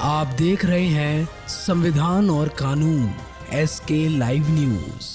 आप देख रहे हैं संविधान और कानून एसके लाइव न्यूज।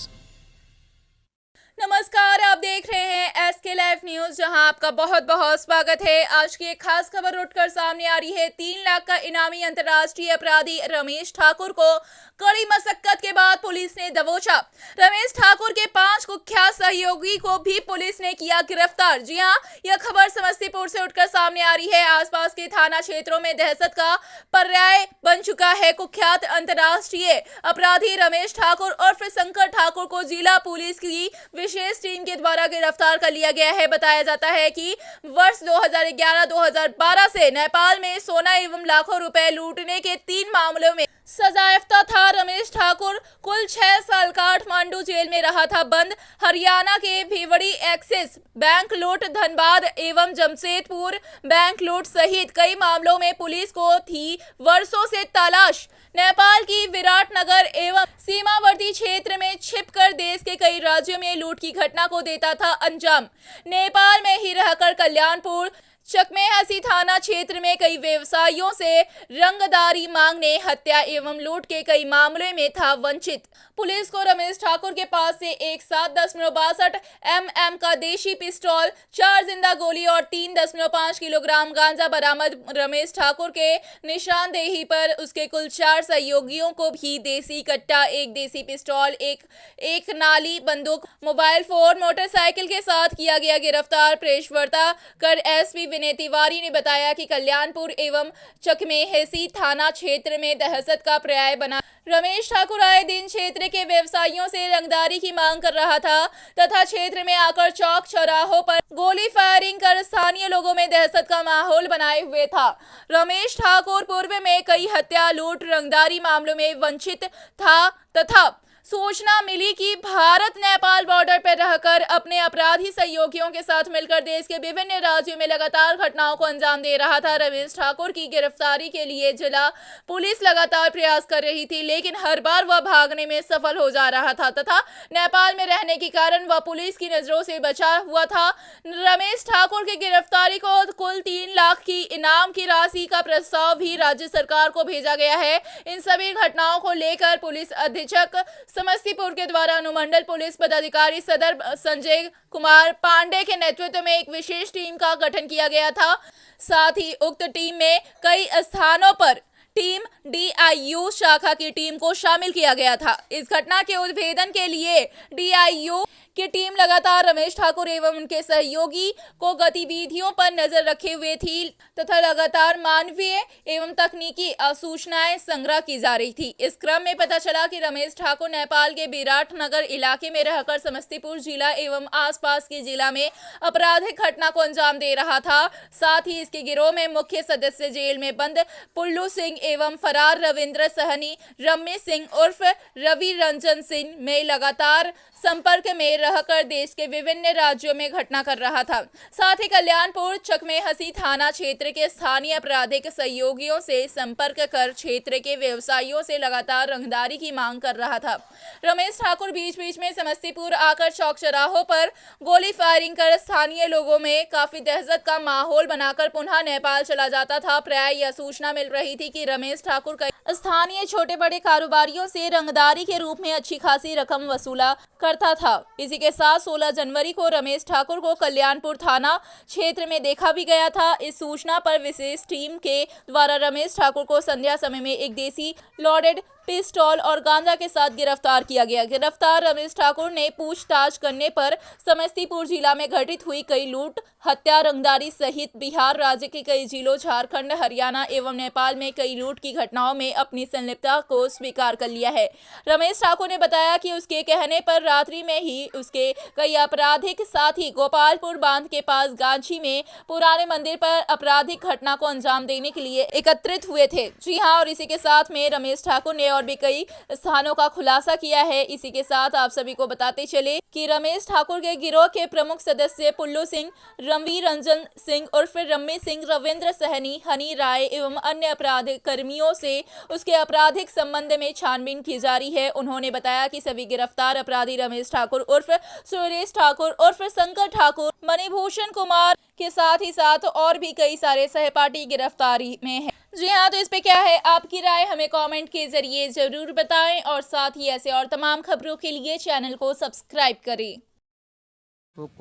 नमस्कार, आप देख रहे हैं एसके लाइव न्यूज, जहां आपका बहुत बहुत स्वागत है। आज की एक खास खबर उठकर सामने आ रही है। 3 लाख का इनामी अंतर्राष्ट्रीय अपराधी रमेश ठाकुर को कड़ी मशक्कत के बाद पुलिस ने दबोचा। रमेश ठाकुर के 5 कुख्यात सहयोगी को भी पुलिस ने किया गिरफ्तार। जी हां, यह खबर समस्तीपुर से उठकर सामने आ रही है। आसपास के थाना क्षेत्रों में दहशत का पर्याय बन चुका है। कुख्यात अंतर्राष्ट्रीय अपराधी रमेश ठाकुर उर्फ शंकर ठाकुर को जिला पुलिस की विशेष टीम के द्वारा गिरफ्तार कर लिया गया है। बताया जाता है कि वर्ष 2011-2012 से नेपाल में सोना एवं लाखों रुपए लूटने के 3 मामलों में सजायाफ्ता था। रमेश ठाकुर कुल 6 साल काठमांडू जेल में रहा था बंद। हरियाणा के भिवड़ी एक्सिस बैंक लूट, धनबाद एवं जमशेदपुर बैंक लूट सहित कई मामलों में पुलिस को थी वर्षों से तलाश। नेपाल की विराटनगर एवं सीमावर्ती क्षेत्र में छिपकर देश के कई राज्यों में लूट की घटना को देता था अंजाम। नेपाल में ही रहकर कल्याणपुर चकमेहसी थाना क्षेत्र में कई व्यवसायियों से रंगदारी मांगने, हत्या एवं लूट के कई मामलों में था वंचित। पुलिस को रमेश ठाकुर के पास से एक 7.62 mm का देशी पिस्तौल, 4 जिंदा गोली और 3.5 किलोग्राम गांजा बरामद। रमेश ठाकुर के निशानदेही पर उसके कुल 4 सहयोगियों को भी देसी कट्टा, एक देसी पिस्तौल, एक नाली बंदूक, मोबाइल फोन, मोटरसाइकिल के साथ किया गया गिरफ्तार। प्रेस वार्ता कर एसपी विनय तिवारी ने बताया कि कल्याणपुर एवं चकमेहसी थाना क्षेत्र में दहशत का पर्याय बना रमेश ठाकुर आए दिन क्षेत्र के व्यवसायियों से रंगदारी की मांग कर रहा था तथा क्षेत्र में आकर चौक चौराहों पर गोली फायरिंग कर स्थानीय लोगों में दहशत का माहौल बनाए हुए था। रमेश ठाकुर पूर्व में कई हत्या, लूट, रंगदारी मामलों में वंचित था तथा सूचना मिली कि भारत नेपाल बॉर्डर पर रहकर अपने अपराधी सहयोगियों के साथ मिलकर देश के विभिन्न राज्यों में लगातार घटनाओं को अंजाम दे रहा था। रमेश ठाकुर की गिरफ्तारी के लिए जिला पुलिस लगातार प्रयास कर रही थी, लेकिन हर बार वह भागने में सफल हो जा रहा था तथा नेपाल में रहने के कारण वह पुलिस की नजरों से बचा हुआ था। रमेश ठाकुर की गिरफ्तारी को कुल 3 लाख की इनाम की राशि का प्रस्ताव भी राज्य सरकार को भेजा गया है। इन सभी घटनाओं को लेकर पुलिस अधीक्षक समस्तीपुर के द्वारा अनुमंडल पुलिस पदाधिकारी सदर संजय कुमार पांडे के नेतृत्व में एक विशेष टीम का गठन किया गया था। साथ ही उक्त टीम में कई स्थानों पर टीम डीआईयू शाखा की टीम को शामिल किया गया था। इस घटना के उद्भेदन के लिए डीआईयू की टीम लगातार रमेश ठाकुर एवं उनके सहयोगी को गतिविधियों पर नजर रखे हुए थी तथा लगातार मानवीय एवं तकनीकी सूचनाएं संग्रह की जा रही थी। इस क्रम में पता चला कि रमेश ठाकुर नेपाल के विराटनगर इलाके में रहकर समस्तीपुर जिला एवं आसपास के जिला में आपराधिक घटना को अंजाम दे रहा था। साथ ही इसके गिरोह में मुख्य सदस्य जेल में बंद पुल्लू सिंह एवं फरार रविंद्र सहनी, रम्य सिंह उर्फ रवि रंजन सिंह में लगातार संपर्क में रहकर देश के विभिन्न राज्यों में घटना कर रहा था। साथ ही कल्याणपुर चकमेहसी थाना क्षेत्र के स्थानीय आपराधिक सहयोगियों से संपर्क कर क्षेत्र के व्यवसायियों से लगातार रंगदारी की मांग कर रहा था। रमेश ठाकुर बीच बीच में समस्तीपुर आकर चौक चौराहों पर गोली फायरिंग कर स्थानीय लोगों में काफी दहशत का माहौल बनाकर पुनः नेपाल चला जाता था। प्राय यह सूचना मिल रही थी कि रमेश ठाकुर का स्थानीय छोटे बड़े कारोबारियों से रंगदारी के रूप में अच्छी खासी रकम वसूला करता था। इसी के साथ 16 जनवरी को रमेश ठाकुर को कल्याणपुर थाना क्षेत्र में देखा भी गया था। इस सूचना पर विशेष टीम के द्वारा रमेश ठाकुर को संध्या समय में एक देसी लोडेड पिस्तौल और गांजा के साथ गिरफ्तार किया गया। गिरफ्तार रमेश ठाकुर ने पूछताछ करने पर समस्तीपुर जिला में घटित हुई कई लूट, हत्या, रंगदारी सहित बिहार राज्य के कई जिलों, झारखंड, हरियाणा एवं नेपाल में कई लूट की घटनाओं में अपनी संलिप्तता को स्वीकार कर लिया है। रमेश ठाकुर ने बताया कि उसके कहने पर रात्रि में ही उसके कई आपराधिक साथी गोपालपुर बांध के पास गांची में पुराने मंदिर पर आपराधिक घटना को अंजाम देने के लिए एकत्रित हुए थे। जी हाँ, और इसी के साथ में रमेश ठाकुर ने और भी कई स्थानों का खुलासा किया है। इसी के साथ आप सभी को बताते चले कि रमेश ठाकुर के गिरोह के प्रमुख सदस्य पुल्लू सिंह, रवि रंजन सिंह उर्फ रम्य सिंह, रविंद्र सहनी, हनी राय एवं अन्य आपराधिक कर्मियों से उसके आपराधिक संबंध में छानबीन की जा रही है। उन्होंने बताया कि सभी गिरफ्तार अपराधी रमेश ठाकुर उर्फ सुरेश ठाकुर उर्फ शंकर ठाकुर, मणिभूषण कुमार, के साथ ही साथ और भी कई सारे सहपाठी गिरफ्तारी में हैं। जी हाँ, तो इस पे क्या है आपकी राय, हमें कमेंट के जरिए जरूर बताएं और साथ ही ऐसे और तमाम खबरों के लिए चैनल को सब्सक्राइब करें। अशोक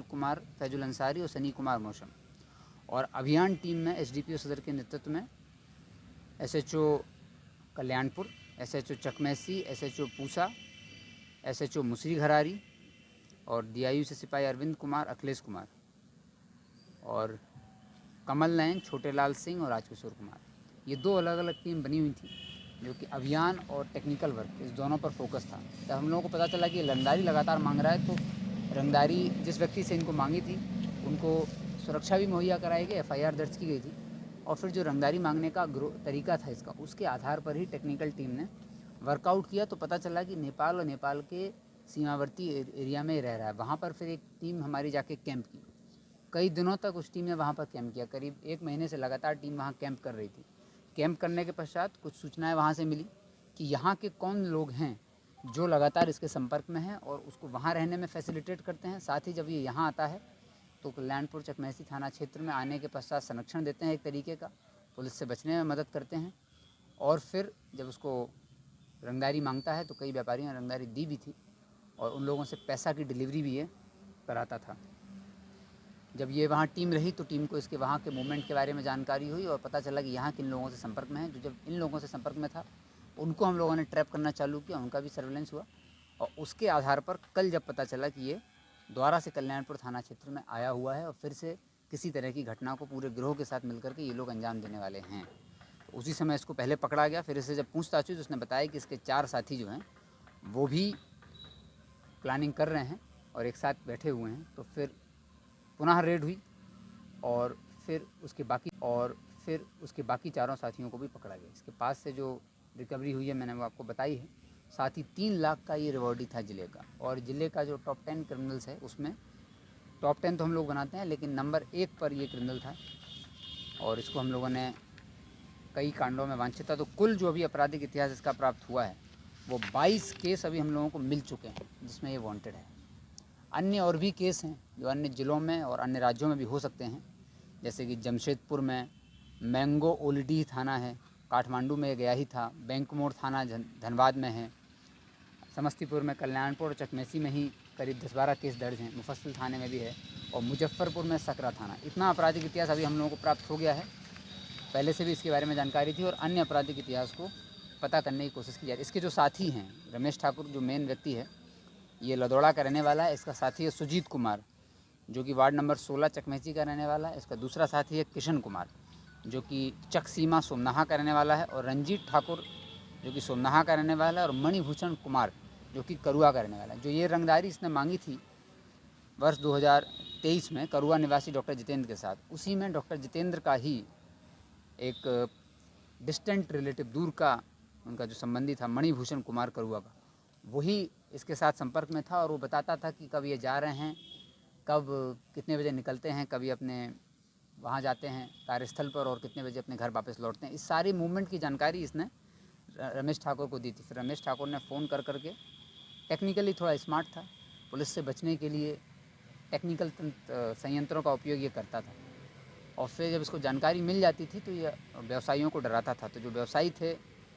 कुमार, फैजुल अंसारी और सनी कुमार मौसम। और अभियान टीम में एसडीपीओ सदर के नेतृत्व में SHO Kalyanpur, SHO Chakmaisi, SHO Pusa, SHO मुसरी घरारी और डीआईयू से सिपाही अरविंद कुमार, अखिलेश कुमार और कमल नयन, छोटे लाल सिंह और राजकिशोर कुमार, ये 2 अलग अलग टीम बनी हुई थी जो कि अभियान और टेक्निकल वर्क इस दोनों पर फोकस था। जब हम लोगों को पता चला कि रंगदारी लगातार मांग रहा है, तो रंगदारी जिस व्यक्ति से इनको मांगी थी उनको सुरक्षा भी मुहैया कराई गई, एफआईआर दर्ज की गई थी। और फिर जो रंगदारी मांगने का तरीका था इसका, उसके आधार पर ही टेक्निकल टीम ने वर्कआउट किया। तो पता चला कि नेपाल और नेपाल के सीमावर्ती एरिया में रह रहा है। वहाँ पर फिर एक टीम हमारी जाके कैंप की। कई दिनों तक उस टीम ने वहाँ पर कैंप किया, करीब 1 महीने से लगातार टीम वहाँ कैंप कर रही थी। कैंप करने के पश्चात कुछ सूचनाएं वहाँ से मिली कि यहाँ के कौन लोग हैं जो लगातार इसके संपर्क में हैं और उसको वहाँ रहने में फैसिलिटेट करते हैं। साथ ही जब ये यहाँ आता है तो कल्याणपुर चकमैसी थाना क्षेत्र में आने के पश्चात संरक्षण देते हैं, एक तरीके का पुलिस से बचने में मदद करते हैं। और फिर जब उसको रंगदारी मांगता है तो कई व्यापारियों ने रंगदारी दी भी थी और उन लोगों से पैसा की डिलीवरी भी ये कराता था। जब ये वहाँ टीम रही तो टीम को इसके वहाँ के मूवमेंट के बारे में जानकारी हुई और पता चला कि यहाँ किन लोगों से संपर्क में है। जो जब इन लोगों से संपर्क में था उनको हम लोगों ने ट्रैप करना चालू किया, उनका भी सर्वेलेंस हुआ। और उसके आधार पर कल जब पता चला कि ये दोबारा से कल्याणपुर थाना क्षेत्र में आया हुआ है और फिर से किसी तरह की घटना को पूरे गिरोह के साथ मिलकर के ये लोग अंजाम देने वाले हैं, तो उसी समय इसको पहले पकड़ा गया। फिर इससे जब पूछताछ हुई तो उसने बताया कि इसके 4 साथी जो हैं वो भी प्लानिंग कर रहे हैं और एक साथ बैठे हुए हैं। तो फिर पुनः रेड हुई और फिर उसके बाकी 4 साथियों को भी पकड़ा गया। इसके पास से जो रिकवरी हुई है मैंने वो आपको बताई है। साथ ही 3 लाख का ये रिवॉर्डी था जिले का। और जिले का जो टॉप 10 क्रिमिनल्स है उसमें टॉप 10 तो हम लोग बनाते हैं, लेकिन नंबर 1 पर ये क्रिमिनल था और इसको हम लोगों ने कई कांडों में वांछित था। तो कुल जो अभी आपराधिक इतिहास इसका प्राप्त हुआ है वो 22 केस अभी हम लोगों को मिल चुके हैं जिसमें ये वांटेड है। अन्य और भी केस हैं जो अन्य ज़िलों में और अन्य राज्यों में भी हो सकते हैं, जैसे कि जमशेदपुर में मैंगो ओलिडी थाना है, काठमांडू में गया ही था, बैंक मोड़ थाना धनबाद में है, समस्तीपुर में कल्याणपुर और चकमेसी में ही करीब 10-12 केस दर्ज हैं, मुफस्सिल थाने में भी है और मुजफ्फरपुर में सकरा थाना। इतना आपराधिक इतिहास अभी हम लोगों को प्राप्त हो गया है। पहले से भी इसके बारे में जानकारी थी और अन्य आपराधिक इतिहास को पता करने की कोशिश की जा रही है। इसके जो साथी हैं, रमेश ठाकुर जो मेन व्यक्ति है, ये लदौड़ा का रहने वाला है। इसका साथी है सुजीत कुमार जो कि वार्ड नंबर 16 चकमेसी का रहने वाला है। इसका दूसरा साथी है किशन कुमार जो कि चकसीमा सोमनाहा का रहने वाला है और रंजीत ठाकुर जो कि सोमनाहा का रहने वाला है और मणिभूषण कुमार जो कि करुआ का रहने वाला है। जो ये रंगदारी इसने मांगी थी वर्ष 2023 में करुआ निवासी डॉक्टर जितेंद्र के साथ, उसी में डॉक्टर जितेंद्र का ही एक डिस्टेंट रिलेटिव, दूर का उनका जो संबंधी था मणिभूषण कुमार करुआ का, वही इसके साथ संपर्क में था और वो बताता था कि कब ये जा रहे हैं, कब कितने बजे निकलते हैं, कभी अपने वहाँ जाते हैं कार्यस्थल पर और कितने बजे अपने घर वापस लौटते हैं। इस सारी मूवमेंट की जानकारी इसने रमेश ठाकुर को दी थी। फिर रमेश ठाकुर ने फ़ोन कर करके, टेक्निकली थोड़ा स्मार्ट था, पुलिस से बचने के लिए टेक्निकल संयंत्रों का उपयोग ये करता था और फिर जब इसको जानकारी मिल जाती थी तो ये व्यवसायियों को डराता था। तो जो व्यवसायी थे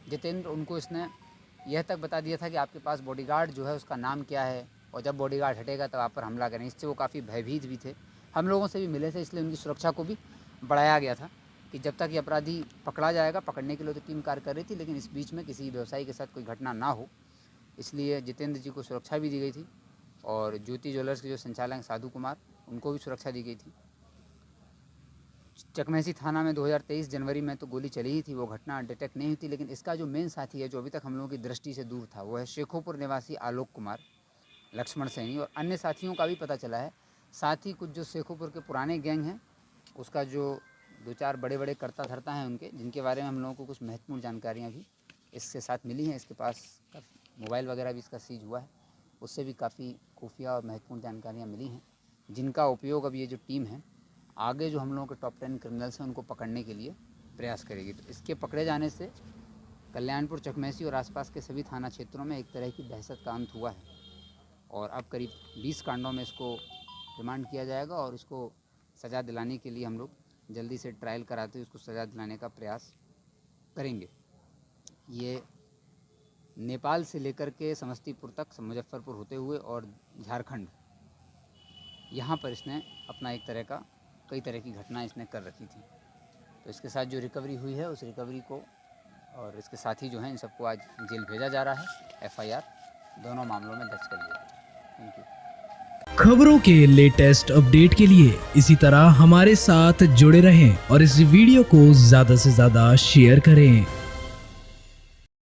जितेंद्र, उनको इसने यह तक बता दिया था कि आपके पास बॉडीगार्ड जो है उसका नाम क्या है और जब बॉडीगार्ड हटेगा तब आप पर हमला करें। इससे वो काफ़ी भयभीत भी थे, हम लोगों से भी मिले थे, इसलिए उनकी सुरक्षा को भी बढ़ाया गया था कि जब तक ये अपराधी पकड़ा जाएगा, पकड़ने के लिए तो टीम कार्य कर रही थी, लेकिन इस बीच में किसी व्यवसायी के साथ कोई घटना ना हो, इसलिए जितेंद्र जी को सुरक्षा भी दी गई थी। और ज्योति ज्वेलर्स के जो संचालक साधु कुमार, उनको भी सुरक्षा दी गई थी। चकमेसी थाना में 2023 जनवरी में तो गोली चली ही थी, वो घटना डिटेक्ट नहीं हुई थी। लेकिन इसका जो मेन साथी है जो अभी तक हम लोगों की दृष्टि से दूर था, वो है शेखोपुर निवासी आलोक कुमार, लक्ष्मण सैनी और अन्य साथियों का भी पता चला है। साथ ही कुछ जो शेखोपुर के पुराने गैंग हैं उसका जो 2-4 बड़े करता धरता हैं उनके, जिनके बारे में हम लोगों को कुछ महत्वपूर्ण जानकारियाँ भी इसके साथ मिली हैं। इसके पास मोबाइल वगैरह भी इसका सीज हुआ है, उससे भी काफ़ी खुफिया और महत्वपूर्ण जानकारियाँ मिली हैं, जिनका उपयोग अब ये जो टीम है आगे जो हम लोगों के टॉप 10 क्रिमिनल्स हैं उनको पकड़ने के लिए प्रयास करेगी। तो इसके पकड़े जाने से कल्याणपुर, चकमेसी और आसपास के सभी थाना क्षेत्रों में एक तरह की दहशत का अंत हुआ है और अब करीब 20 कांडों में इसको रिमांड किया जाएगा और इसको सज़ा दिलाने के लिए हम लोग जल्दी से ट्रायल कराते हुए उसको सज़ा दिलाने का प्रयास करेंगे। ये नेपाल से लेकर के समस्तीपुर तक, मुजफ्फरपुर होते हुए और झारखंड, यहाँ पर इसने अपना कई तरह की घटना इसने कर रखी थी। तो इसके साथ जो रिकवरी हुई है उस रिकवरी को और इसके साथी जो हैं इन सबको आज जेल भेजा जा रहा है। FIR दोनों मामलों में दर्ज कर लिया। Thank you. खबरों के लेटेस्ट अपडेट के लिए इसी तरह हमारे साथ जुड़े रहें और इस वीडियो को ज्यादा से ज्यादा शेयर करें।